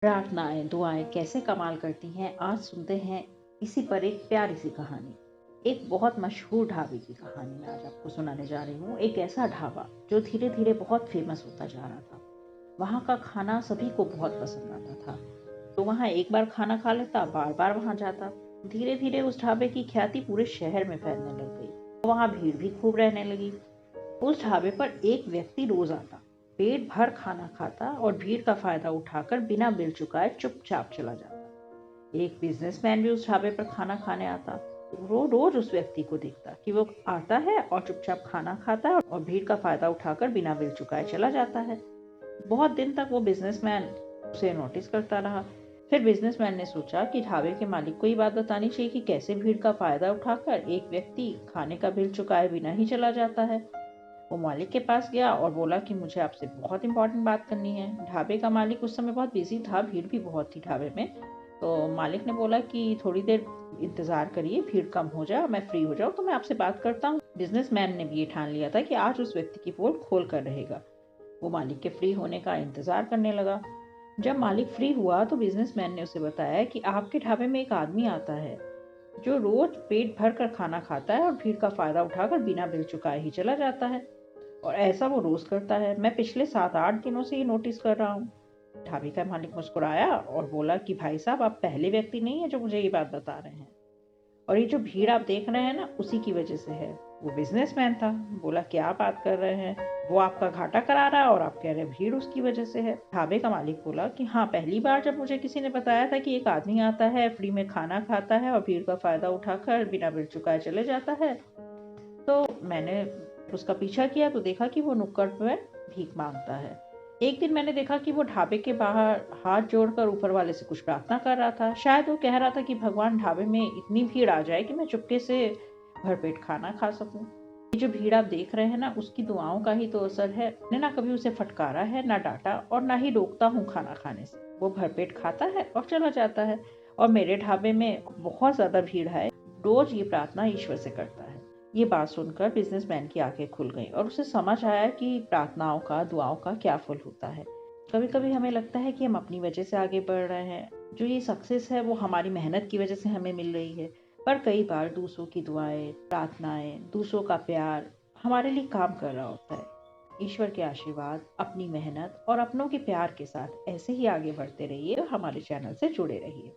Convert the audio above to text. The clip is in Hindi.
प्रार्थनाएं दुआएं कैसे कमाल करती हैं, आज सुनते हैं इसी पर एक प्यारी सी कहानी। एक बहुत मशहूर ढाबे की कहानी मैं आज आपको सुनाने जा रही हूँ। एक ऐसा ढाबा जो धीरे धीरे बहुत फेमस होता जा रहा था। वहाँ का खाना सभी को बहुत पसंद आता था, तो वहाँ एक बार खाना खा लेता बार बार वहाँ जाता। धीरे धीरे उस ढाबे की ख्याति पूरे शहर में फैलने लग गई। वहाँ भीड़ भी खूब रहने लगी। उस ढाबे पर एक व्यक्ति रोज आता, पेट भर खाना खाता और भीड़ का फायदा उठाकर बिना बिल चुकाए चुपचाप चला जाता। एक बिजनेसमैन भी उस ढाबे पर खाना खाने आता। वो रोज उस व्यक्ति को देखता कि वो आता है और चुपचाप खाना खाता है और भीड़ का फायदा उठाकर बिना बिल चुकाए चला जाता है। बहुत दिन तक वो बिजनेसमैन उसे नोटिस करता रहा। फिर बिजनेसमैन ने सोचा कि ढाबे के मालिक को ये बात बतानी चाहिए कि कैसे भीड़ का फायदा उठाकर एक व्यक्ति खाने का बिल चुकाए बिना ही चला जाता है। वो मालिक के पास गया और बोला कि मुझे आपसे बहुत इंपॉर्टेंट बात करनी है। ढाबे का मालिक उस समय बहुत बिजी था, भीड़ भी बहुत थी ढाबे में। तो मालिक ने बोला कि थोड़ी देर इंतजार करिए, भीड़ कम हो जाए, मैं फ्री हो जाऊँ तो मैं आपसे बात करता हूँ। बिजनेसमैन ने भी ये ठान लिया था कि आज उस व्यक्ति की पोल खोल कर रहेगा। वो मालिक के फ्री होने का इंतजार करने लगा। जब मालिक फ्री हुआ तो बिजनेसमैन ने उसे बताया कि आपके ढाबे में एक आदमी आता है जो रोज पेट भर कर खाना खाता है और भीड़ का फायदा उठाकर बिना बिल चुकाए ही चला जाता है, और ऐसा वो रोज करता है। मैं पिछले 7-8 दिनों से ये नोटिस कर रहा हूँ। ढाबे का मालिक मुस्कुराया और बोला कि भाई साहब, आप पहले व्यक्ति नहीं है जो मुझे ये बात बता रहे हैं, और ये जो भीड़ आप देख रहे हैं ना, उसी की वजह से है। वो बिजनेसमैन था, बोला क्या बात कर रहे हैं, वो आपका घाटा करा रहा है और आप कह रहे हैं भीड़ उसकी वजह से है। ढाबे का मालिक बोला कि हाँ, पहली बार जब मुझे किसी ने बताया था कि एक आदमी आता है, फ्री में खाना खाता है और भीड़ का फायदा उठाकर बिना बिल चुकाए चले जाता है, तो मैंने उसका पीछा किया तो देखा कि वो नुक्कड़ पर भीख मांगता है। एक दिन मैंने देखा कि वो ढाबे के बाहर हाथ जोड़कर ऊपर वाले से कुछ प्रार्थना कर रहा था। शायद वो कह रहा था कि भगवान, ढाबे में इतनी भीड़ आ जाए कि मैं चुपके से भरपेट खाना खा सकूं। ये जो भीड़ आप देख रहे हैं ना, उसकी दुआओं का ही तो असर है। मैंने ना कभी उसे फटकारा है, ना डांटा, और ना ही रोकता हूँ खाना खाने से। वो भरपेट खाता है और चला जाता है। और मेरे ढाबे में बहुत ज्यादा भीड़ है, रोज ये प्रार्थना ईश्वर से करता है। ये बात सुनकर बिजनेसमैन की आंखें खुल गईं और उसे समझ आया कि प्रार्थनाओं का, दुआओं का क्या फल होता है। कभी कभी हमें लगता है कि हम अपनी वजह से आगे बढ़ रहे हैं, जो ये सक्सेस है वो हमारी मेहनत की वजह से हमें मिल रही है। पर कई बार दूसरों की दुआएं, प्रार्थनाएं, दूसरों का प्यार हमारे लिए काम कर रहा होता है। ईश्वर के आशीर्वाद, अपनी मेहनत और अपनों के प्यार के साथ ऐसे ही आगे बढ़ते रहिए और हमारे चैनल से जुड़े रहिए।